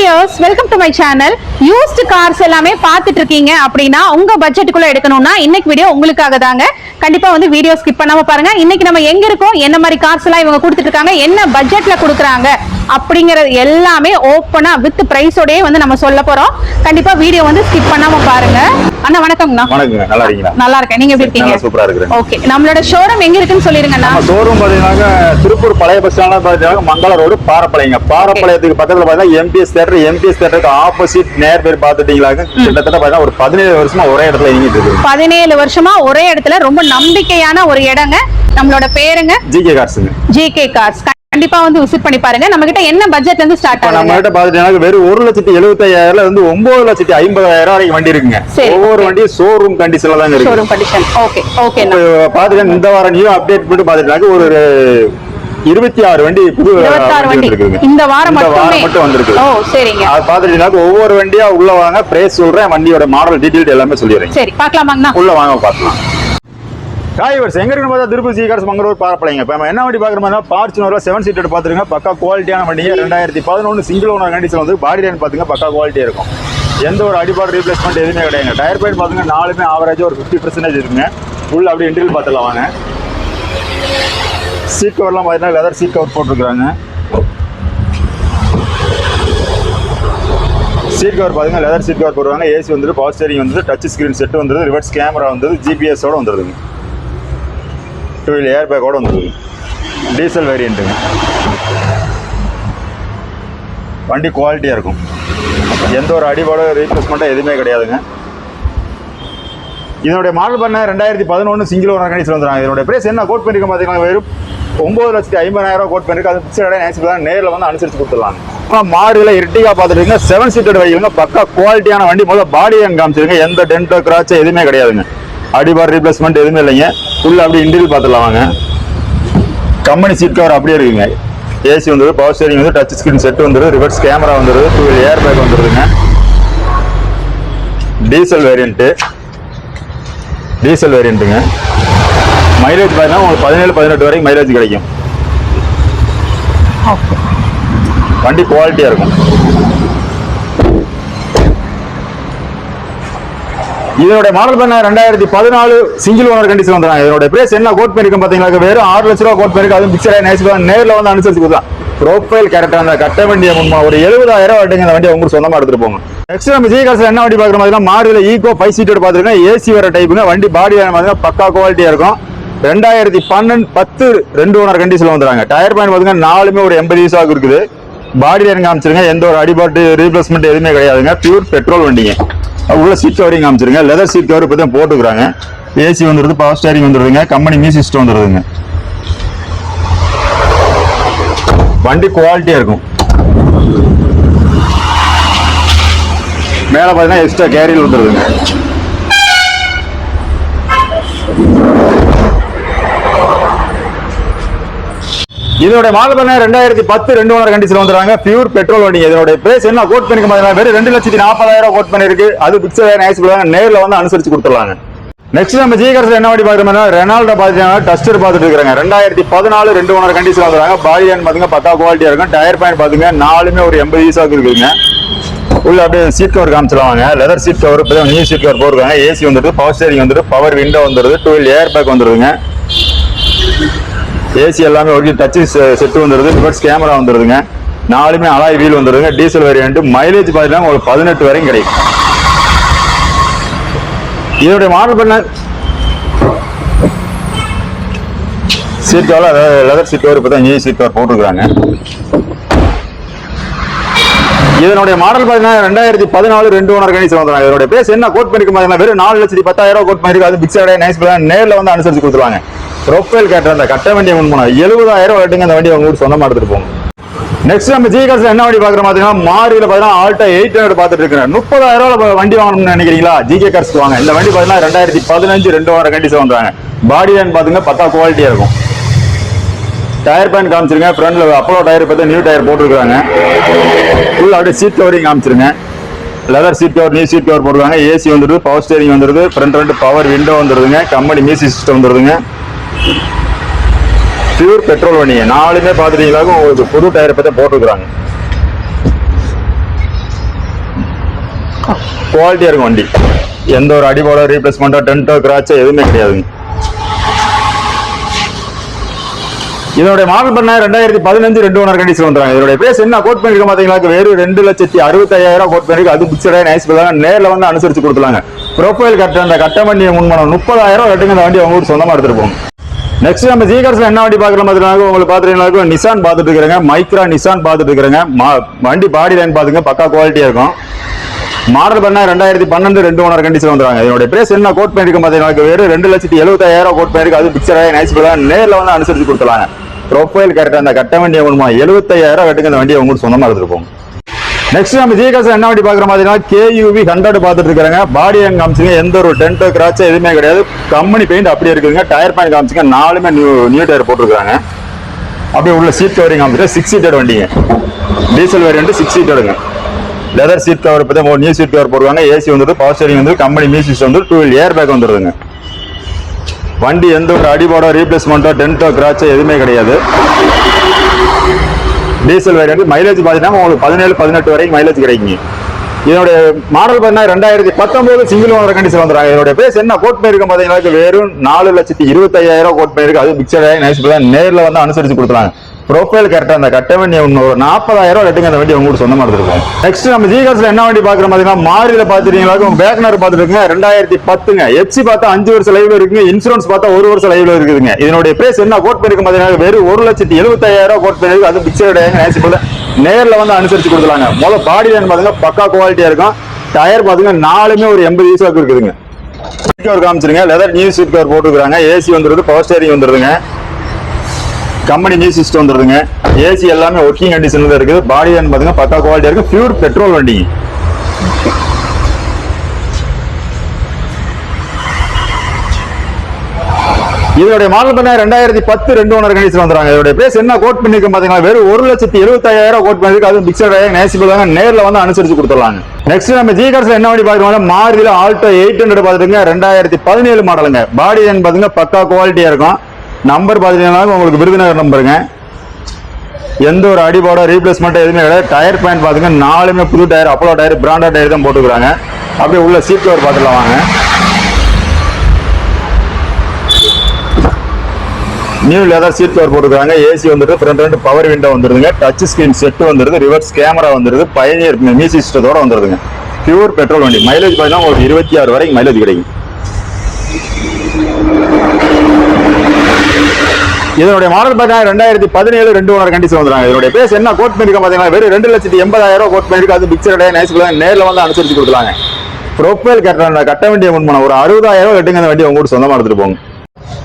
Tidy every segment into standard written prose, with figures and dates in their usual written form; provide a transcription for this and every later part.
Viewers, welcome to my channel. Used cars எல்லாமே பார்த்துட்டு இருக்கீங்க அப்படின்னா உங்க பட்ஜெட்டுக்குள்ள எடுக்கணும்னா இன்னைக்கு வீடியோ உங்களுக்காக தாங்க. கண்டிப்பா வந்து வீடியோ ஸ்கிப் பண்ணாம பாருங்க. இன்னைக்கு நம்ம எங்க இருக்கோம், என்ன மாதிரி கார்ஸ் எல்லாம் இவங்க கொடுத்துட்டு இருக்காங்க, என்ன பட்ஜெட்ல கொடுக்குறாங்க அப்படிங்கறது எல்லாமே ஓப்பனா வித் பிரைஸோடயே வந்து நம்ம சொல்ல போறோம். கண்டிப்பா வீடியோ வந்து ஸ்கிப் பண்ணாம பாருங்க. அண்ணா வணக்கம்ண்ணா. வணக்கங்க, நல்லா இருக்கீங்களா? நல்லா இருக்கேன், நீங்க எப்படி இருக்கீங்க? சூப்பரா இருக்கேன். ஓகே, நம்மளோட ஷோரூம் எங்க இருக்குன்னு சொல்லிருங்கண்ணா. ஷோரூம் பாத்தீங்கன்னா திருப்பூர் பழைய பஸ் ஸ்டாண்ட்ல பாத்தீங்கன்னா மங்கள ரோடு பாரப்பாளையங்க. பாரப்பாளையத்துக்கு பக்கத்துல பாத்தீங்கன்னா எம்பிஎஸ் தியேட்டருக்கு ஆப்போசிட் நேர் பேர் பாத்துட்டீங்களா? கிட்டத்தட்ட பாத்தீங்கன்னா ஒரு 17 வருஷமா ஒரே இடத்துல இயங்கிட்டு இருக்கு. 17 வருஷமா ஒரே இடத்துல ரொம்ப நம்பிக்கையான ஒரு இடங்க. நம்மளோட பேருங்க ஜிகே கார்ஸ்ங்க. GK cars. கண்டிப்பா வந்து விசிட் பண்ணி பாருங்க. நம்ம கிட்ட என்ன பட்ஜெட்ல இருந்து ஸ்டார்ட் ஆகுது? நம்ம கிட்ட பாத்தீங்கன்னா வெறும் 1,75,000 இருந்து 9,50,000 வரைக்கும் வண்டி இருக்குங்க. ஒவ்வொரு வண்டியும் ஷோரூம் கண்டிஷன்ல தான் இருக்கு. Showroom condition. Okay okay. பாத்தீங்கன்னா இந்த வாரம் நியூ அப்டேட் பண்ணி பாத்தீங்கன்னா ஒரு 26 வண்டி புது 26 வண்டி இருக்குங்க. இந்த வாரம் மட்டும் வந்திருக்கு. ஓ சரிங்க. அது பாத்தீங்கன்னா ஒவ்வொரு வண்டியா உள்ள வாங்க, பிரைஸ் சொல்றேன், வண்டியோட மாடல் டீடைல் எல்லாமே சொல்லிடுறேன். சரி பார்க்கலாமாங்கண்ணா? உள்ள வாங்க பார்க்கலாம். டிரைவர்ஸ் எங்க இருக்குன்னு பார்த்தா திருப்பூர் ஜிகே கார்ஸ் மங்களூர் பாரப்பாளையங்க. இப்போ நம்ம என்ன வண்டி பார்க்குற மாதிரி ஃபார்ச்சுனர்ல 7 சீட்டர் பார்த்துருங்க. பக்கா குவாலிட்டியான வண்டிங்க. 2011 சிங்கிள் ஓனர் கண்டிஷன் வந்து பாடி லைன் பார்த்துங்க பக்கா குவாலிட்டியா இருக்கும். எந்த ஒரு அடிபாடு ரீப்ளேஸ்மெண்ட் எதுவுமே கிடையாது. டயர் பாயிண்ட் பார்த்துங்க 4மே ஆவரேஜ் ஒரு 50% இருக்குங்க. உள்ள அப்படியே இன்டீரியல் பார்த்துலாம் வாங்க. சீட் கவர்லாம் பார்த்தீங்கன்னா லெதர் சீட் கவர் போட்டிருக்காங்க. சீட் கவர் பார்த்தீங்கன்னா லெதர் சீட் கவர் போடுவாங்க. ஏசி வந்துட்டு, பவர் ஸ்டீரிங் வந்து, டச் ஸ்கிரீன் செட் வந்து, ரிவர்ஸ் கேமரா வந்து, ஜிபிஎஸோட வந்துடுதுங்க. 2 வீல் ஏர் பேக்கோட வந்துடுது. டீசல் வேரியண்ட்டுங்க. வண்டி குவாலிட்டியாக இருக்கும். எந்த ஒரு அடிபாடு ரீப்ளேஸ்மெண்ட்டாக எதுவுமே கிடையாதுங்க. இதனுடைய மாடல் பண்ண 2011 சிங்கிள் ஓனர் கண்டிஷன் வந்துடுறாங்க. இதனுடைய பிரைஸ் என்ன கோட் பண்ணிருக்கோம் பார்த்தீங்கன்னா வெறும் 9,50,000 கோட் பண்ணிருக்கு. அது பிக்சட் நேசிக்கலாம், நேரில் வந்து அனுசரித்து கொடுத்துடலாங்க. மாடுல இரட்டிகா பார்த்துருக்கீங்க. 7 சீட்டர் வைக்கலுங்க. பக்கா குவாலிட்டியான வண்டி. முதல்ல பாடி அங்கே காமிச்சிருங்க. எந்த டென்டோ கிராச்சோ எதுவுமே கிடையாதுங்க. அடிபார் ரீப்ளேஸ்மெண்ட் எதுவுமே இல்லைங்க. உள்ள அப்படியே இன்டீரியல் பார்த்துலாம் வாங்க. கம்பெனி சீட் கவர் அப்படியே இருக்குங்க. ஏசி வந்துடுது, பவர் ஸ்டீரிங் வந்து, டச் ஸ்கிரீன் செட் வந்துடுது, ரிவர்ஸ் கேமரா வந்துடுது, 2 வீல் ஏர் பேக் வந்துடுதுங்க. டீசல் வேரியண்ட்டுங்க. மைலேஜ் பார்த்தீங்கன்னா உங்களுக்கு 17-18 வரைக்கும் மைலேஜ் கிடைக்கும். வண்டி குவாலிட்டியாக இருக்கும். இதனுடைய மாடல் பண்ண 2014 சிங்கிள் ஓனர் கண்டிஷன் வந்துடுறாங்க. இதனுடைய பிரைஸ் என்ன கோட் பண்ணிருக்கோம் பார்த்தீங்கன்னா வெறும் 6 லட்ச ரூபா கோட் பண்ணிருக்கு. அதுவும் பிக்சர் நேசிக்கலாம், நேரில் வந்து அனுசரிச்சு கொடுக்கலாம். ப்ரொஃபைல் கரெக்டாக அந்த கட்ட வண்டியை ஒரு 70,000 வட்டிங்க. அந்த வண்டியை உங்களுக்கு சொந்தமாக எடுத்துட்டு போங்க. நெக்ஸ்ட் நம்ம ஜிகே கார்ஸ்ல என்ன வண்டி பார்க்குற மாதிரி மாடுல ஈகோ 5 சீட்டர் பார்த்துருக்கோம். ஏசி வர டைப்புங்க. வண்டி பாடி பார்த்தீங்கன்னா பக்கா குவாலிட்டியாக இருக்கும். 2010 2 ஓனர் கண்டிஷன்ல வந்துடுறாங்க. டயர் பாயிண்ட் பார்த்தீங்கன்னா 4மே ஒரு 80 யூஸாக இருக்குது. பாடி லைன் காமிச்சிருங்க. எந்த ஒரு அடிபாட்டு ரீப்ளேஸ்மெண்ட் எதுவுமே கிடையாதுங்க. பியூர் பெட்ரோல் வண்டிங்க. உள்ள சீட் கவரிங் காமிச்சிருங்க. லெதர் சீட் கவர் இப்போ தான் போட்டுக்கிறாங்க. ஏசி வந்துடுது, பவர் ஸ்டீரிங் வந்துடுதுங்க. கம்பெனி மியூசிக் சிஸ்டம் வந்துடுதுங்க. வண்டி குவாலிட்டியா இருக்கும். மேல பார்த்தீங்கன்னா எக்ஸ்ட்ரா கேரியல் வந்துடுதுங்க. இதோட மாடல் பண்ண 2010 2 ஓனர் கண்டிஷன் வந்துறாங்க. பியூர் பெட்ரோல் வண்டி. இதோட பிரைஸ் என்ன கோட் பண்ணிருக்க மாதிரி வெறும் 2,40,000 கோட் பண்ணிருக்கு. அது பிக்சர் நைஸ் பண்ணுவாங்க. நேரில் வந்து அனுசரிச்சு கொடுத்துடலாங்க. நெக்ஸ்ட் நம்ம ஜிகே கார்ஸ்ல என்ன வண்டி பார்க்குறோம்னா ரெனால்டோ பாத்தீங்கன்னா டஸ்டர் பார்த்துட்டு இருக்காங்க. 2014 2 ஓனர் கண்டிஷன் வந்துறாங்க. பாடி லைன் பாத்தீங்கன்னா பக்கா குவாலிட்டியா இருக்கும். டயர் பாயிண்ட் பாத்தீங்கன்னா 4மே ஒரு 80 யூஸாக இருக்குங்க. உள்ள அப்படியே சீட் கவர் காமிச்சிருவாங்க. லெதர் சீட் கவர் இப்போ நியூ சீட் கவர் போட்டுருக்காங்க. ஏசி வந்துட்டு, பவர் ஸ்டீரிங் வந்துட்டு, பவர் விண்டோ வந்துடுது, 2 வீல் ஏர் பேக் வந்துடுதுங்க. ஏசி எல்லாமே ஒரு டச் செட் வந்துடுது, ரிவர்ஸ் கேமரா வந்துடுதுங்க. 4மே அலாய் வீல் வந்துடுதுங்க. Diesel variant. மைலேஜ் பார்த்தீங்கன்னா உங்களுக்கு 18 வரைக்கும் கிடைக்கும். இதனுடைய மாடல் பண்ண seat cover leather seat cover இப்போ தான் நியூ சீட் கவர் போட்டுருக்காங்க. இதனுடைய மாடல் பார்த்தீங்கன்னா 2014 2 ஓனர் கண்டிஷன் வந்துடுறாங்க. இதனுடைய பிரைஸ் என்ன கோட் பண்ணிருக்க மாதிரி வெறும் 4,10,000 கோட் பண்ணிருக்கு. அது பிக்சர் நைஸ் நேரில் வந்து அனுசரிச்சு கொடுத்துருவாங்க. ப்ரொஃபைல் கேட்ட அந்த கட்ட வண்டியை முன் 70,000 வட்டிங்க. அந்த வண்டியை உங்களுக்கு சொந்தமாக எடுத்துட்டு போங்க. நெக்ஸ்ட் நம்ம ஜிகே கார்ஸ்ல என்ன வண்டி பார்க்குற பார்த்தீங்கன்னா மாரில பார்த்தீங்கன்னா ஆல்டோ 800 பார்த்துட்டு இருக்கிறேன். 30,000 வண்டி வாங்கணும்னு நினைக்கிறீங்களா? ஜிகே கார்ஸ்க்கு வாங்க. இந்த வண்டி பார்த்தீங்கன்னா 2015 2 ஓனர் கண்டிஷன் வந்துறாங்க. பாடி லைன் பார்த்தீங்கன்னா பக்கா குவாலிட்டியா இருக்கும். டயர் பாயிண்ட் காமிச்சிருங்க. ஃப்ரண்ட்ல அப்போலோ டயர் பார்த்தா நியூ டயர் போட்டுருக்காங்க. ஃபுல் அப்படியே சீட் கவரிங் காமிச்சிருங்க. Leather seat cover, new seat cover போட்டுருக்காங்க. ஏசி வந்துடுது, பவர் ஸ்டீரிங் வந்துடுது, ஃப்ரண்ட் 2 பவர் விண்டோ வந்துடுதுங்க. கம்பெனி மியூசிக் சிஸ்டம் வந்துடுதுங்க. பியூர் பெட்ரோல் வண்டிங்க. 4மே பார்த்துட்டீங்களா உங்களுக்கு புது டயர் பார்த்தா போட்டுருக்காங்க. குவாலிட்டியா இருக்கும் வண்டி. எந்த ஒரு அடிபாடோ ரீப்ளேஸ்மெண்டோ டென்ட்டோ கிராச்சோ எதுவுமே கிடையாதுங்க. இதனுடைய மாடல் பண்ண 2015 2 ஓனர் கண்டிஷன் வந்துறாங்க. இதனுடைய பிரைஸ் என்ன கோட் பண்ணிருக்க பாத்தீங்களா, வெறும் 2,65,000 கோட் பண்ணிருக்கு. அது பிக்சடா நைஸ் பண்ணாங்க. நேர்ல வந்து அனுசரிச்சு கொடுத்துலாங்க. ப்ரொஃபைல் கட்ட அந்த கட்ட வண்டியை முன்மணம் 30,000 கட்டுங்க. அந்த வண்டி உங்களுக்கு சொந்தமா எடுத்துட்டு போங்க. நெக்ஸ்ட் நம்ம ஜிகார்ஸ்ல என்ன வண்டி பாக்கலாம் பாத்தீங்கன்னா, உங்களுக்கு பாத்தீங்கன்னா நிசான் பாத்துட்டு இருக்கிறேங்க. மைக்ரா நிசான் பாத்துட்டு இருக்கிறேங்க. வண்டி பாடி லைன் பாத்துங்க, பக்கா குவாலிட்டியா இருக்கும். மாடல் பண்ண 2012 2 ஓனர் கண்டிஷன் வந்துறாங்க. இதோட பிரைஸ் என்ன கோட் பண்ணிருக்க பாத்தீங்கன்னா, வெறும் 2,70,000 கோட் பண்ணிருக்கு. அது பிக்சடா நைஸ் பண்ணாங்க. நேர்ல வந்து அனுசரிச்சு கொடுத்துலாங்க. ப்ரொஃபைல் கரெக்டா அந்த கட்ட வண்டியை ஒண்ணுமா 70,000 கட்டுங்க. அந்த வண்டியை உங்களுக்கு சொந்தமா எடுத்துட்டு போங்க. நெக்ஸ்ட் நம்ம ஜிகார்ஸ் என்ன வண்டி பாக்குற மாதிரினா KUV 100 பாத்துட்டு இருக்காங்க. பாடி அண்ட் காமிச்சுங்க, எந்த ஒரு டென்ட்டோ கிராச்சோ எதுவுமே கிடையாது. கம்பெனி பெயிண்ட் அப்படியே இருக்குதுங்க. டயர் பாயிண்ட் காமிச்சுங்க, 4மே நியூ டயர் போட்டுருக்காங்க. அப்படியே உள்ள சீட் கவரிங் காமிச்சுட்டு 6 சீட்டட் வண்டிங்க. டீசல் வேரியன்ட் 6 சீட்டடுங்க. லெதர் சீட் கவர் பத்தி நியூ சீட் கவர் போடுவாங்க. ஏசி வந்துட்டு பவர் ஸ்டீரிங் வந்து கம்பெனி மியூசிக் வந்து 2 வீல் ஏர் பேக் வந்துருதுங்க. வண்டி எந்த ஒரு அடிபாடோ ரீப்ளேஸ்மெண்டோ டென்ட்டோ கிராச்சோ எதுவுமே கிடையாது. Diesel variant. மைலேஜ் பாத்தீங்கன்னா உங்களுக்கு 17-18 வரைக்கும் மைலேஜ் கிடைக்குங்க. இதோட மாடல் பண்ணா 2019 சிங்கிள் ஓனர் கண்டிஷன் வந்துறாங்க. இதோட பிரைஸ் என்ன கோட் பண்ணிருக்க பாத்தீங்கன்னா, வெறும் 4,25,000 கோட் பண்ணிருக்கு. அது பிக்சடா நைஸ் பண்ண நேர்ல வந்து அனுசரிச்சு கொடுத்துறாங்க. ப்ரொஃபைல் கரெக்டா அந்த கட்ட வண்டி ஒரு 40,000 கட்டுங்க. அந்த வண்டி உங்களுக்கு சொந்தமா எடுத்துருக்கோம். நெக்ஸ்ட் நம்ம ஜிகார்ஸ்ல என்ன வண்டி பாக்குற பாத்தீங்கன்னா, மாருதியில பாத்துட்டீங்களா, வேகனர் பாத்துருக்கீங்க. 2010ங்க. FC பார்த்தா 5 வருஷம் லைவ்ல இருக்குங்க. இன்சூரன்ஸ் பார்த்தா 1 வருஷம் லைவ்ல இருக்குதுங்க. இதனுடைய பிரைஸ் என்ன கோட் பண்ணிருக்க பாத்தீங்கன்னா, வெறும் 1,70,000 கோட் பண்ணிருக்கு. அது பிக்சடா நைஸ் பண்ண நேர்ல வந்து அனுசரிச்சு கொடுத்துலாங்க. முதல்ல பாடி லைன் பாத்தீங்கன்னா பக்கா குவாலிட்டியா இருக்கும். டயர் பாத்தீங்கன்னா 4மே ஒரு 80 ஈஸாக்கு இருக்குதுங்க. சீட் கவர் காமிச்சிருங்க. லெதர் நியூ சீட் கவர் போட்டுருக்காங்க. ஏசி வந்துருது, பவர் ஸ்டீரிங் வந்துருதுங்க. கம்பெனி நியூ சிஸ்டம் வந்துருதுங்க. ஏசி எல்லாமே ஒர்க்கிங் கண்டிஷன்ல இருக்குது. பாடி லைன் பாத்தீங்கன்னா பக்கா குவாலிட்டியா இருக்கு. பியூர் பெட்ரோல் வண்டி. இதோட மாடல் பண்ண 2010 2 ஓனர் கண்டிஷன் வந்துறாங்க. இதோட பிரைஸ் என்ன கோட் பண்ணிருக்க பாத்தீங்கன்னா, வெறும் 1,70,000 கோட் பண்ணிருக்கு. அது பிக்சடா நைஸ் பண்ணாங்க. நேர்ல வந்து அனுசரிச்சு கொடுத்துடலாங்க. நெக்ஸ்ட் நம்ம ஜிகார்ஸ்ல என்ன வண்டி பாக்குறோம்னா, மாருதியில ஆல்டோ 800 பாத்துருங்க. 2017 மாடலுங்க. பாடி லைன் பாத்தீங்கன்னா பக்கா குவாலிட்டியா இருக்கும். நம்பர் பாத்தீங்கன்னா உங்களுக்கு விருதுநகர் நம்பருங்க. எந்த ஒரு அடிபாடோ ரீப்ளேஸ்மெண்ட் எதுவுமே கிடையாது. டயர் பாயிண்ட் பாத்துங்க, 4மே புது tyre, Apollo tyre, branded tyre தான் போட்டுக்கிறாங்க. அப்படியே உள்ள சீட் கவர் பாத்துலாம் வாங்க. நியூ லெதர் சீட் கவர் போட்டுக்கிறாங்க. ஏசி வந்துட்டு ஃப்ரண்ட் பவர் விண்டோ வந்துருதுங்க. டச் ஸ்கிரீன் செட் வந்துருது. ரிவர்ஸ் கேமரா வந்துருது. பயனியர் மியூசிக் சிஸ்டத்தோட வந்துருதுங்க. பியூர் பெட்ரோல் வண்டி. மைலேஜ் பாத்தீங்கன்னா உங்களுக்கு 26 வரைக்கும் மைலேஜ் கிடைக்கும். இதனுடைய மாடல் பாத்தீங்கன்னா 2017 2 ஓனர் கண்டிஷன் வந்துறாங்க. இதனுடைய பிரைஸ் என்ன கோட் பண்ணிருக்க பாத்தீங்கன்னா, வெறும் 2,80,000 கோட் பண்ணிருக்கு. அது பிக்சடா நைஸ் பண்ண நேர்ல வந்து அனுசரிச்சு கொடுத்துலாங்க. ப்ரொஃபைல் கட்ட வண்டியை முன்மணம் ஒரு 60,000 கட்டுங்க. அந்த வண்டி உங்களுக்கு சொந்தமா எடுத்துட்டு போங்க.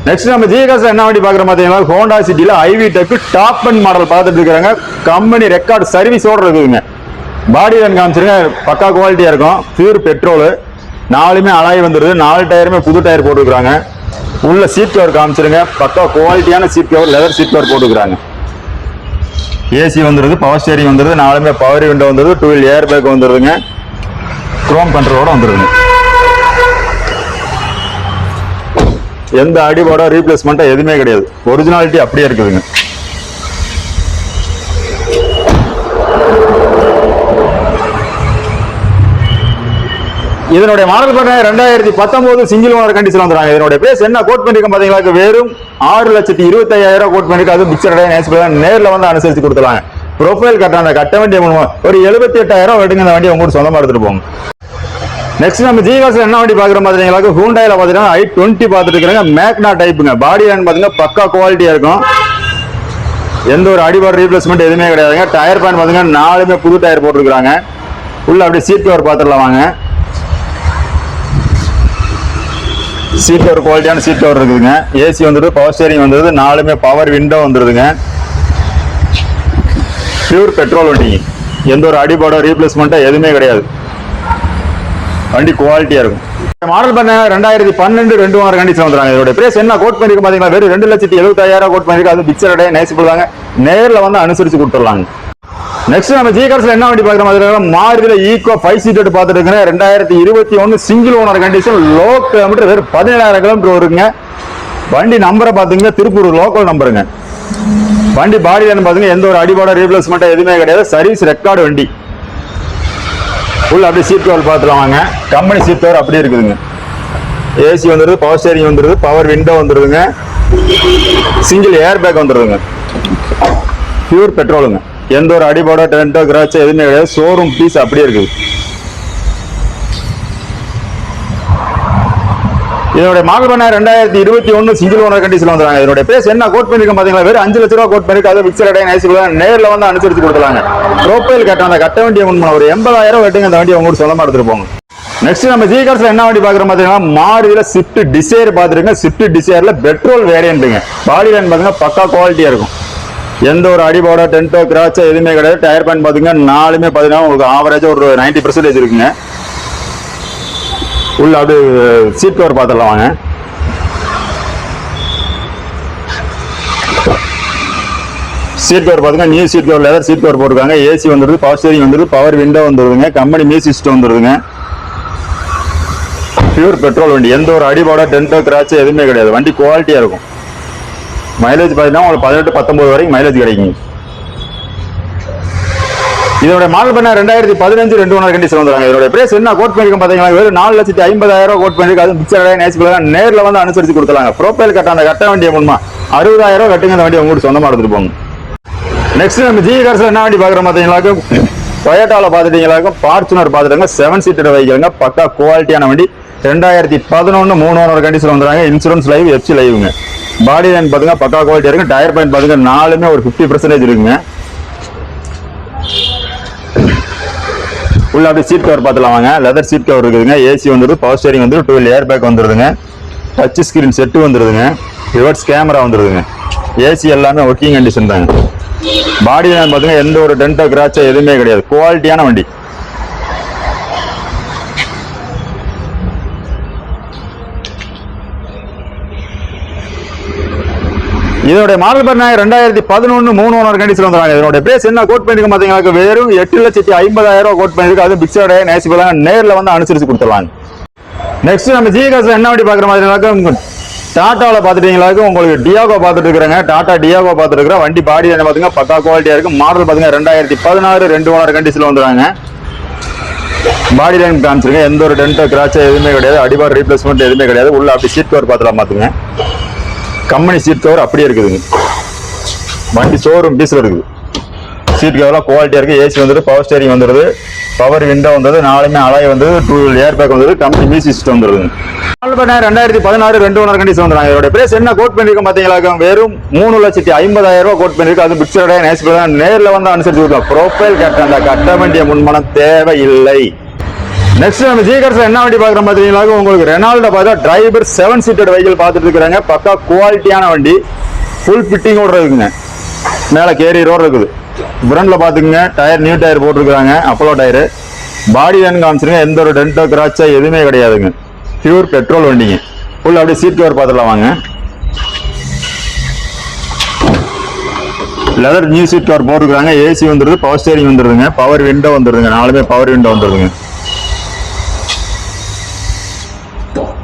நெக்ஸ்ட் நம்ம ஜிகார்ஸ் என்ன வண்டி பாக்குற பாத்தீங்கன்னா, ஹோண்டா சிட்டில i-VTEC top and model பாத்துட்டு இருக்காங்க. கம்பெனி ரெக்கார்டு சர்வீஸோட இருக்குதுங்க. பாடி லைன் காமிச்சிருங்க, பக்கா குவாலிட்டியா இருக்கும். Pure petrol. 4மே அலாய் வந்துருது. 4 டயருமே புது டயர் போட்டுக்கிறாங்க. உள்ள சீட் கவர் காமிச்சிருங்க, பக்கா குவாலிட்டியான seat cover, leather seat cover போட்டுக்கிறாங்க. ஏசி வந்துருது, பவர் ஸ்டீரிங் வந்துருது, 4மே பவர் விண்டோ வந்துருது, 2 வீல் ஏர் பேக் வந்துருதுங்க. குரோம் கண்ட்ரோலோட வந்துருதுங்க. எந்த அடிபாடோ ரீப்ளேஸ்மெண்டோ எதுவுமே கிடையாது. ஒரிஜினாலிட்டி அப்படியே இருக்குதுங்க. இதனுடைய மாடல் பண்ண 2019 சிங்கிள் ஓனர் கண்டிஷன் வந்துறாங்க. இதனுடைய பிரைஸ் என்ன கோட் பண்ணிருக்க பாத்தீங்கன்னா, வெறும் 6,25,000 கோட் பண்ணிருக்கு. அது பிக்சடா நைஸ் பண்ண நேர்ல வந்து அனுசரிச்சு கொடுத்துலாங்க. ப்ரொஃபைல் கட்ட அந்த கட்ட வண்டியை ஒரு 78,000 எடுங்க. அந்த வண்டியை உங்களுக்கு சொந்தமா எடுத்துட்டு போங்க. நெக்ஸ்ட் நம்ம ஜிகார்ஸ்ல என்ன வண்டி பாக்குற பாத்தீங்கன்னா, ஹூண்டாயில பாத்தீங்கன்னா i20 பாத்துட்டு இருக்காங்க. மேக்னா டைப்புங்க. பாடி லைன் பாத்தீங்கன்னா பக்கா குவாலிட்டியா இருக்கும். எந்த ஒரு அடிபாடு ரீப்ளேஸ்மெண்ட் எதுவுமே கிடையாதுங்க. டயர் பாயிண்ட் பாத்தீங்கன்னா 4மே புது டயர் போட்டுருக்காங்க. உள்ள அப்படியே சீட் கவர் பாத்துடலாம் வாங்க. சீட் கவர் குவாலிட்டியான சீட் கவர் இருக்குதுங்க. ஏசி வந்துட்டு, பவர் ஸ்டீரிங் வந்துருது, 4மே பவர் விண்டோ வந்துருதுங்க. பியூர் பெட்ரோல் வண்டி. எந்த ஒரு அடிபாடோ ரீப்ளேஸ்மெண்ட்டோ எதுவுமே கிடையாது. வண்டி குவாலிட்டியா இருக்கும். மாடல் பண்ண 2012 2 ஓனர் கண்டிஷன் வந்துறாங்க. இதோட பிரைஸ் என்ன கோட் பண்ணிருக்கு பாத்தீங்கன்னா, வெறும் 2,70,000 கோட் பண்ணிருக்கு. அது பிக்சடா நைஸ் பண்ணுவாங்க. நேர்ல வந்து அனுசரிச்சு கொடுத்துடலாங்க. நெக்ஸ்ட் நம்ம ஜிகார்ஸ்ல என்ன வண்டி பாக்குற மாதிரி மாருதியில ஈகோ 5 சீட்டட் பாத்துட்டு இருக்கேன். 2021 single owner condition. Low kilometre வெறும் 17,000 கிலோமீட்டர் வருங்க. வண்டி நம்பரை பாத்தீங்கன்னா திருப்பூர் லோக்கல் நம்பருங்க. வண்டி பாடி லைன் பாத்தீங்கன்னா எந்த ஒரு அடிபாட ரீப்ளேஸ்மெண்ட் எதுவுமே கிடையாது. சர்வீஸ் ரெக்கார்டு வண்டி. உள்ள அப்படியே சீட் கவர் பார்த்துலாம் வாங்க. கம்பெனி சீட் கவர் அப்படியே இருக்குதுங்க. ஏசி வந்துடுது, பவர் ஸ்டேரிங் வந்துடுது, பவர் விண்டோ வந்துடுதுங்க, சிங்கிள் ஏர் பேக் வந்துடுதுங்க. பியூர் பெட்ரோலுங்க. எந்த ஒரு அடிபாடோ டென்ட்டோ கிராச்சோ எதுவுமே கிடையாது. ஷோரூம் பீஸ் அப்படியே இருக்குது. இதனுடைய மாடல் பண்ண 2021 சிங்கிள் ஓனர் கண்டிஷன் வந்துறாங்க. இதனுடைய பேஸ் என்ன கோட் பண்ணிருக்கோம் பாத்தீங்களா? வெறும் 5 லட்சம் ரூபாய் கோட் பண்ணிருக்கு. அது பிக்சர் அடைய நைஸ் நேர்ல வந்து அனுசரிச்சு கொடுத்துறாங்க. ப்ரோஃபைல் கட்ட அந்த கட்ட வண்டியை முன் ஒரு 80,000 கட்டுங்க. அந்த வண்டியை உங்களுக்கு சொந்தமா எடுத்துட்டு போங்க. நெக்ஸ்ட் நம்ம ஜி கார்ஸ்ல என்ன வண்டி பாக்குறோம் பாத்தீங்கன்னா, மாருதியில ஸ்விஃப்ட் டிசைர் பாத்துருங்க. ஸ்விஃப்ட் டிசைர்ல பெட்ரோல் வேரியன்ட்டுங்க. பாடி லைன் பாத்தீங்கன்னா பக்கா குவாலிட்டியா இருக்கும். எந்த ஒரு அடிபாடோ டென்ட்டோ கிராச்சோ எதுவுமே கிடையாது. டயர் பேன் பாத்தீங்கன்னா நாலுமே பாத்தீங்கன்னா உங்களுக்கு ஆவரேஜா ஒரு 90% இருக்குங்க. உள்ள அப்படியே சீட் கவர் பார்த்துடலாம் வாங்க. சீட் கவர் பாத்தீங்கன்னா new seat cover, leather seat cover போட்டிருக்காங்க. ஏசி வந்துருது, பவர் ஸ்டீரிங் வந்துருது, பவர் விண்டோ வந்துருதுங்க, கம்பெனி மியூசிக் சிஸ்டம் வந்துருதுங்க. பியூர் பெட்ரோல் வண்டி. எந்த ஒரு அடிபாடோ டென்ட்டோ கிராச்சோ எதுவுமே கிடையாது. வண்டி குவாலிட்டியா இருக்கும். மைலேஜ் பார்த்தீங்கன்னா உங்களுக்கு 18-19 வரைக்கும் மைலேஜ் கிடைக்கும். இதோட மாடல் பண்ண 2015 2 ஓனர் கண்டிஷன் வந்துறாங்க. இதோட பிரைஸ் என்ன கோட் பண்ணிருக்கோம் பாத்தீங்கன்னா, வெறும் 4,50,000 கோட் பண்ணிருக்கு. அது பிக்சர் நைஸ் நேர்ல வந்து அனுசரிச்சு கொடுத்துறாங்க. ப்ரோஃபைல் கட்ட அந்த கட்ட வண்டியை முன்மா 60,000 கட்டுங்க. அந்த வண்டியை உங்களுக்கு சொந்தமா எடுத்துட்டு போங்க. நெக்ஸ்ட் நம்ம ஜி கார்ஸ்ல என்ன வண்டி பாக்குறோம் பாத்தீங்களாக்கும், டொயோட்டால பாத்துட்டீங்களாக்கும் ஃபார்ச்சுனர் பாத்துட்டாங்க. 7 சீட்டர் வெஹிக்கிள்ங்க. பக்கா குவாலிட்டியான வண்டி. 2011 3 ஓனர் கண்டிஷன் வந்துறாங்க. இன்சூரன்ஸ் லைவ், எஃப்சி லைவ்ங்க. பாடி லைன் பாத்தீங்கன்னா பக்கா குவாலிட்டியா இருக்கு. டயர் பாயிண்ட் பாத்தீங்கன்னா நாலுமே ஒரு 50% இருக்குங்க. உள்ள அப்படியே சீட் கவர் பார்த்துலாம் வாங்க. லெதர் சீட் கவர் இருக்குதுங்க. ஏசி வந்துருது, பவர் ஸ்டேரிங் வந்து 12 ஏர் பேக் வந்துருதுங்க. டச் ஸ்கிரீன் செட்டு வந்துருதுங்க. ரிவர்ஸ் கேமரா வந்துருதுங்க. ஏசி எல்லாமே ஒர்க்கிங் கண்டிஷன் தாங்க. பாடி பார்த்தீங்கன்னா எந்த ஒரு டென்ட்டோ கிராச்சோ எதுவுமே கிடையாது. குவாலிட்டியான வண்டி. இதோட மாடல் பண்ண 2011 3 ஓனர் கண்டிஷன் வந்துறாங்க. இதோட பிரைஸ் என்ன கோட் பண்ணிருக்கோம் பாத்தீங்கன்னா, வெறும் 8,50,000 கோட் பண்ணிருக்கு. அது பிக்சர் நைஸ் நேர்ல வந்து அனுசரிச்சு கொடுத்துடலாம். நெக்ஸ்ட் நம்ம ஜி கார்ஸ்ல என்ன வண்டி பாக்குற மாதிரி டாட்டாவில பாத்துட்டீங்களா, உங்களுக்கு டியாகோ பாத்துட்டு இருக்கிறாங்க. டாடா டியாகோ பாத்துட்டு இருக்கிற வண்டி. பாடி என்ன பாத்தீங்கன்னா பக்கா குவாலிட்டியா இருக்கு. மாடல் பாத்தீங்கன்னா 2016 2 ஓனர் கண்டிஷன்ல வந்துறாங்க. பாடி லைன் காமிச்சிருங்க. எந்த ஒரு டென்ட்டோ கிராச்சோ எதுவுமே கிடையாது. அடிபார் ரீப்ளேஸ்மெண்ட் எதுவுமே கிடையாது. உள்ள அப்படி சீட் கவர் பாத்துலாம் பாத்துங்க. கம்பெனி சீட் கவர் அப்படியே இருக்குதுங்க. வண்டி ஷோரூம் பீஸ்ல இருக்குது. சீட் கவர்லாம் குவாலிட்டியா இருக்கு. ஏசி வந்துருது, பவர் ஸ்டேரிங் வந்துருது, பவர் விண்டோ வந்தது, நாலுமே அலாய் வந்து 12 ஏர் பேக் வந்தது, கம்பெனி மியூசிக் சிஸ்டம் வந்துருது. 2016 2 ஓனர் கண்டிஷன் வந்துறாங்க. இதோட பிரைஸ் என்ன கோட் பண்ணிருக்கோம் பாத்தீங்களா, வெறும் 3,50,000 கோட் பண்ணிருக்கு. அது பிக்சர் நைஸ் நேர்ல வந்து அனுசரிச்சு கொடுக்கலாம். ப்ரோஃபைல் கட்ட அந்த கட்ட வேண்டிய முன்மனம் தேவையில்லை. நெக்ஸ்ட் நம்ம ஜி கார்ஸ்ல என்ன வண்டி பாக்குறோம் பாத்தீங்கன்னா, உங்களுக்கு ரெனால்டோ பார்த்தா டிரைவர் 7 சீட்டர் வெஹிக்கிள் பாத்துட்டு இருக்காங்க. பக்கா குவாலிட்டியான வண்டி. ஃபுல் ஃபிட்டிங்கோட இருக்குங்க. மேல கேரியரோட இருக்குது. ஃப்ரண்ட்ல பாத்துக்கங்க, டயர் நியூ டயர் போட்டுருக்காங்க, அப்போலோ டயர். பாடி லைன் காமிச்சிருங்க. எந்த ஒரு டென்ட்டோ கிராச்சோ எதுவுமே கிடையாதுங்க. பியூர் பெட்ரோல் வண்டிங்க. ஃபுல் அப்படியே சீட் கவர் பார்த்துலாம் வாங்க. லெதர் நியூ சீட் கவர் போட்டுருக்காங்க. ஏசி வந்துருது, பவர் ஸ்டேரிங் வந்துருதுங்க, பவர் விண்டோ வந்துருதுங்க, நாலுமே பவர் விண்டோ வந்துருதுங்க.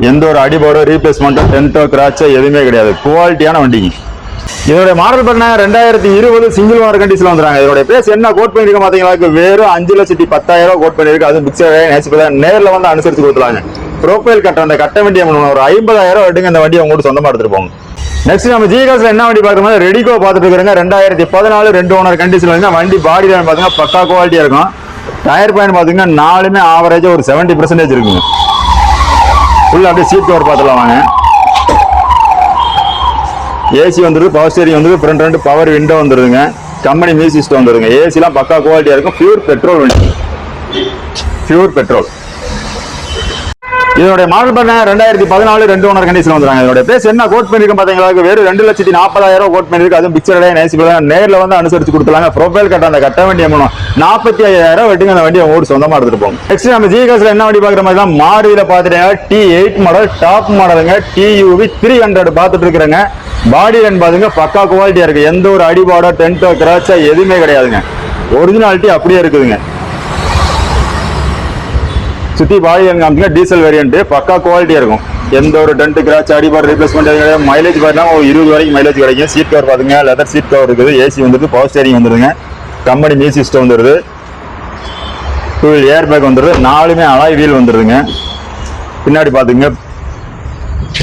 எந்த ஒரு அடிபாடோ ரீப்ளேஸ்மெண்ட்டோ டென்ட்டோ கிராச்சோ எதுவுமே கிடையாது. குவாலிட்டியான வண்டிங்க. இதோட மாடல் பண்ண 2020 சிங்கிள் ஓனர் கண்டிஷன்ல வந்துறாங்க. இதோட பிரைஸ் என்ன கோட் பண்ணிருக்க பாத்தீங்களா, வெறும் 5,10,000 கோட் பண்ணிருக்கு. அது பிக்சர் நேர்ல வந்து அனுசரிச்சு கொடுத்துலாங்க. ப்ரோஃபைல் கட்ட அந்த கட்ட வண்டியை ஒரு 50,000 எடுங்க. அந்த வண்டியை உங்களுக்கு சொந்தமா எடுத்துட்டு போங்க. நெக்ஸ்ட் நம்ம ஜி கார்ஸ்ல என்ன வண்டி பாக்குறோம், ரெடிகோ பாத்துட்டு இருக்காங்க. 2014 2 ஓனர் கண்டிஷன்ல வந்து வண்டி. பாடி லைன் பாத்தீங்கன்னா பக்கா குவாலிட்டியா இருக்கும். டயர் பாயிண்ட் பாத்தீங்கன்னா நாலுமே ஆவரேஜா ஒரு 70% இருக்குங்க. உள்ள அப்படியே சீட் கவர் பார்த்துலாம் வாங்க. ஏசி வந்துருது, பவர் ஸ்டேரிங் வந்துருது, ஃப்ரண்ட் ரெண்டு பவர் விண்டோ வந்துருதுங்க, கம்பெனி மியூசிக் சிஸ்டம் வந்துருங்க. ஏசிலாம் பக்கா குவாலிட்டியா இருக்கும். பியூர் பெட்ரோல் வண்டி. பியூர் பெட்ரோல். இதோட மாடல் பண்ண 2014 2 ஓனர் கண்டிஷன் வந்துறாங்க. இதோட பிரைஸ் என்ன கோட் பண்ணிருக்கோம் பாத்தீங்களா, வெறும் 2,40,000 கோட் பண்ணிருக்கு. அது பிக்சர் நைஸ் நேர்ல வந்து அனுசரிச்சு கொடுத்துலாங்க. ப்ரோஃபைல் கட்ட அந்த கட்ட வண்டியை 45,000 வெட்டுங்க. அந்த வண்டியை உங்களுக்கு சொந்தமா எடுத்துட்டு போங்க. நெக்ஸ்ட் நம்ம ஜி கார்ஸ்ல என்ன வண்டி பாக்குற மாதிரி தான், மாருதியில பாத்துட்டீங்கன்னா T8 மாடல் டாப் மாடலுங்க. TUV 300 பாத்துட்டு இருக்கிறேங்க. பாடி லைன் பாத்துங்க பக்கா குவாலிட்டியா இருக்கு. எந்த ஒரு அடிபாடோ டென்ட்டோ கிராச்சோ எதுவுமே கிடையாதுங்க. ஒரிஜினாலிட்டி அப்படியே இருக்குதுங்க. சுத்தி பாடி லைன் காமிச்சுங்க. டீசல் வேரியன்ட் பக்கா குவாலிட்டியா இருக்கும். எந்த ஒரு டென்ட் கிராச் அடிபார் ரீப்ளேஸ்மெண்ட் கிடையாது. மைலேஜ் பார்த்தீங்கன்னா ஒரு 20 வரைக்கும் மைலேஜ் கிடைக்கும். சீட் கவர் பாத்துங்க. லெதர் சீட் கவர் இருக்குது. ஏசி வந்துருது, பவர் ஸ்டேரிங் வந்துருதுங்க, கம்பெனி மியூசிக் சிஸ்டம் வந்துருது. டூ வீல் ஏர் பேக் வந்துடுது, 4மே அலாய் வீல் வந்துடுதுங்க. பின்னாடி பாத்துங்க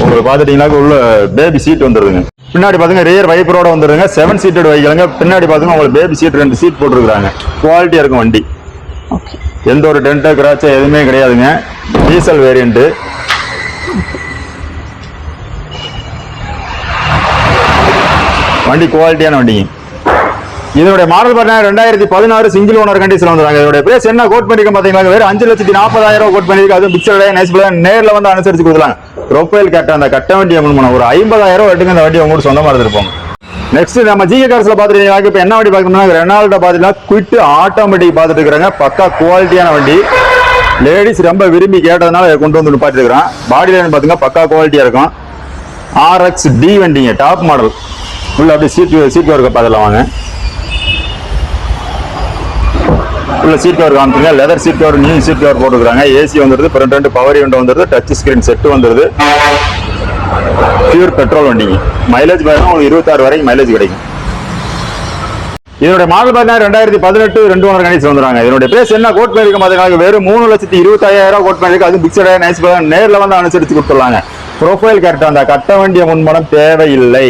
உங்களுக்கு பாத்துட்டீங்கன்னா உள்ள பேபி சீட் வந்துடுதுங்க. பின்னாடி பாத்துங்க ரியர் வைப்பரோட வந்துடுங்க. 7 சீட்டட் வைக்கலங்க. பின்னாடி பாத்துங்க உங்களுக்கு பேபி சீட் 2 சீட் போட்டுருக்காங்க. குவாலிட்டியா இருக்கும் வண்டி. எந்த ஒரு டென்ட் கிராச் எதுவுமே கிடையாதுங்க. Diesel variant. வண்டி குவாலிட்டியான வண்டிங்க. இதோட மாடல் பார்த்தீங்கன்னா 2016 சிங்கிள் ஓனர் கண்டிஷன் வந்துருக்காங்க. இதோட பிரைஸ் என்ன கோட் பண்ணிருக்கோம் பாத்தீங்களா, வெறும் 5,40,000 கோட் பண்ணிருக்கு. அது பிக்சர் நைஸ் பிளான் நேர்ல வந்து அனுசரிச்சு கொடுக்கலாம். ப்ரொஃபைல் கட்ட அந்த கட்ட வண்டியை முன் ஒரு 50,000 எடுங்க அந்த வண்டியை உங்களுக்கு சொந்தமா எடுத்துருப்போம். நெக்ஸ்ட் நம்ம ஜிகே கார்ஸ்ல பாத்துட்டீங்கன்னா இப்ப என்ன வண்டி பாக்கணும்னா ரெனால்டோ பாத்தீங்கன்னா குவிட் ஆட்டோமேட்டிக் பாத்துட்டு இருக்காங்க. பக்கா குவாலிட்டியான வண்டி. லேடிஸ் ரொம்ப விரும்பி கேட்டதுனால கொண்டு வந்து நிப்பாட்டி இருக்கிறான். பாடி லைன் பாத்தீங்கன்னா பக்கா குவாலிட்டியா இருக்கும். RX D வண்டிங்க, டாப் மாடல். உள்ள அப்படியே சீட் கவர் பார்த்துலாம் வாங்க. உள்ள சீட் கவர் காமிச்சுங்க. Leather seat cover, new seat cover போட்டுருக்காங்க. ஏசி வந்துருது, ஃப்ரண்ட் 2 பவர் விண்டோ வந்துருது, டச் ஸ்கிரீன் செட் வந்துருது. பியூர் பெட்ரோல் வண்டிங்க. மைலேஜ் பார்த்தீங்கன்னா உங்களுக்கு 26 வரைக்கும் மைலேஜ் கிடைக்கும். இதோட மாடல் பார்த்தீங்கன்னா 2018 2 ஓனர் கண்டிஷன் வந்துறாங்க. இதோட பிரைஸ் என்ன கோட் பண்ணிருக்க பாத்தீங்கன்னா வெறும் 3,25,000 கோட் பண்ணிருக்கு. அது பிக்சட் நைஸ் பிளான் நேர்ல வந்து அனுசரிச்சு கொடுத்துடலாங்க. ப்ரொஃபைல் கரெக்டா அந்த கட்ட வண்டிய முன்பணம் தேவையில்லை.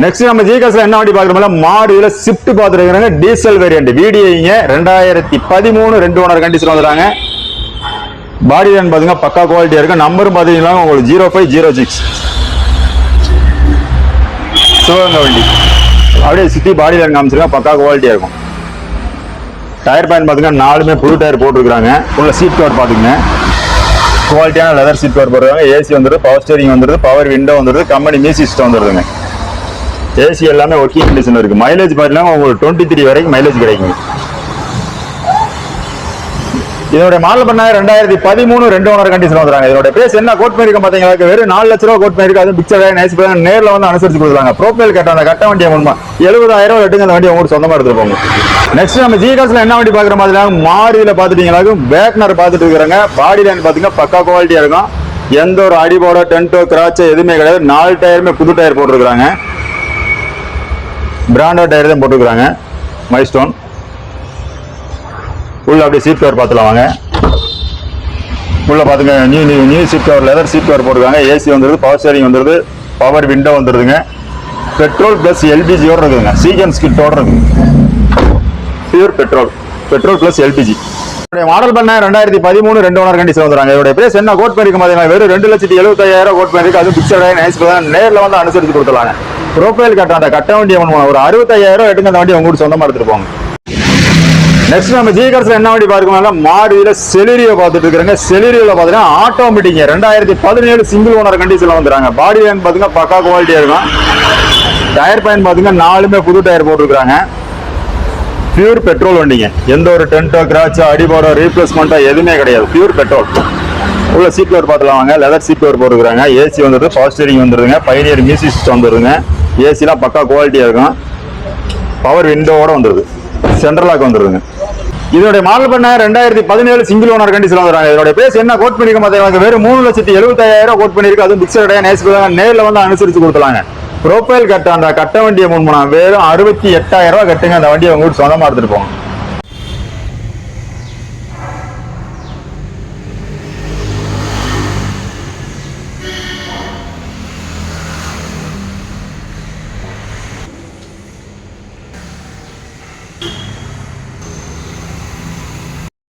நெக்ஸ்ட் நம்ம ஜிகாஸ்ல என்ன வண்டி பாக்குறோம்ல, மாடுல ஷிஃப்ட் பாத்துருக்காங்க. டீசல் வேரியன்ட் VDIங்க 2013 2 ஓனர் கண்டிஷன் வந்துறாங்க. பாடி லைன் பாத்தீங்கன்னா பக்கா குவாலிட்டியா இருக்கு. நம்பரும் பாத்தீங்கன்னா உங்களுக்கு 0506 சிவகங்கை வண்டி. அப்படியே சிட்டி பாடி லைன் காமிச்சிருக்காங்க. பக்கா குவாலிட்டியா இருக்கும். டயர் பேன் பாத்தீங்கன்னா 4மே புது டயர் போட்டுருக்காங்க. உள்ள சீட் கவர் பாத்துங்க, குவாலிட்டியான லெதர் சீட் கவர் போடுறாங்க. ஏசி வந்துருது, பவர் ஸ்டீரிங் வந்துருது, பவர் விண்டோ வந்துருது, கம்பெனி மியூசிக் சிஸ்டம் வந்துருதுங்க. ஏசி எல்லாமே ஒர்க்கிங் கண்டிஷன் இருக்கு. மைலேஜ் பாத்தீங்கன்னா உங்களுக்கு 23 வரைக்கும் மைலேஜ் கிடைக்கும். இதோட மாடல் பண்ண 2013 2 ஓனர் கண்டிஷன் வந்துறாங்க. இதோட பிரைஸ் என்ன கோட் பண்ணிருக்க பாத்தீங்கன்னா வெறும் 4 லட்ச ரூபாய் கோட் பண்ணிருக்கு. அது பிக்சர் நைஸ் பிளான் நேர்ல வந்து அனுசரிச்சு கொடுக்குறாங்க. ப்ரொஃபைல் கட்ட அந்த கட்ட வண்டியை முன்மா 70,000 எடுங்க அந்த வண்டியை உங்களுக்கு சொந்தமா எடுத்துட்டு போங்க. நெக்ஸ்ட் நம்ம ஜிகாஸ்ல என்ன வண்டி பாக்குற மாதிரி மாருதியில பாத்துட்டீங்கன்னா வேக்னர் பாத்துட்டு இருக்காங்க. பாடி லைன் பாத்தீங்கன்னா பக்கா குவாலிட்டியா இருக்கும். எந்த ஒரு அடிபோட டென்ட்டோ கிராச்சோ எதுவுமே கிடையாது. 4 டயருமே புது டயர் போட்டுருக்காங்க. பிராண்டட் டயர் தான் போட்டுருக்காங்க. மைல்ஸ்டோன். உள்ள அப்படியே சீட் கவர் பார்த்துலாம் வாங்க. உள்ள பாத்துங்க new seat cover, leather seat cover போட்டுருக்காங்க. ஏசி வந்துருது, பவர் ஸ்டீரிங் வந்துருது, பவர் விண்டோ வந்துருதுங்க. பெட்ரோல் பிளஸ் LPGயோட இருக்குங்க. சீகன்ஸ் கிட்டோட இருக்குங்க. Pure petrol plus LPG. Model பண்ண 2013 2 ஓனர் கண்டிஷன் வந்துறாங்க. இதோட பிரைஸ் என்ன கோட் பண்ணிருக்க பாத்தீங்கன்னா வெறும் 2,70,000 கோட் பண்ணிருக்கு. அது பிக்சட் நைஸ் பிளான் நேர்ல வந்து அனுசரிச்சு கொடுத்துடலாங்க. ப்ரொஃபைல் கட்ட அந்த கட்ட வண்டியை ஒரு 65,000 எடுங்க அந்த வண்டியை உங்களுக்கு சொந்தமா எடுத்துட்டு போங்க. நெக்ஸ்ட் நம்ம ஜிகார்ஸ்ல என்ன வண்டி பார்க்கணும்னா மாருதியில செலிரியோ பார்த்துட்டு இருக்காங்க. செலிரியோல பாத்தீங்கன்னா ஆட்டோமேட்டிக் 2017 சிங்கிள் ஓனர் கண்டிஷன்ல வந்துறாங்க. பாடி லைன் பாத்தீங்கன்னா பக்கா குவாலிட்டியா இருக்கும். டயர் பயன் பாத்தீங்கன்னா 4மே புது டயர் போட்டுருக்காங்க. பியூர் பெட்ரோல் வண்டிங்க. எந்த ஒரு டென்ட்டோ கிராச்சோ அடிபோடோ ரீப்ளேஸ்மெண்டோ எதுவுமே கிடையாது. Pure petrol. உள்ள சீட் கவர் பார்த்துலாம் வாங்க. லெதர் சீட் கவர் போட்டுருக்காங்க. ஏசி வந்துருது, பவர் ஸ்டீரிங் வந்துருதுங்க, பைனியர் மியூசிக் சிஸ்டம் வந்துருதுங்க. ஏசிலாம் பக்கா குவாலிட்டியா இருக்கும். பவர் விண்டோவோட வந்துருது, சென்ட்ரல் லாக் வந்துருதுங்க. இதோட மாடல் பண்ண 2017 சிங்கிள் ஓனர் கண்டிஷன் வந்துறாங்க. இதோட பிரைஸ் என்ன கோட் பண்ணிருக்க பாத்தீங்கன்னா வெறும் 3,75,000 கோட் பண்ணிருக்கு. அது பிக்சட் நைஸ் நேர்ல வந்து அனுசரிச்சு கொடுத்துலாங்க. ப்ரொஃபைல் கட்ட அந்த கட்ட வண்டியை முன்பணம் வெறும் 68,000 கட்டுங்க அந்த வண்டியை உங்களுக்கு சொந்தமா எடுத்துட்டு போங்க.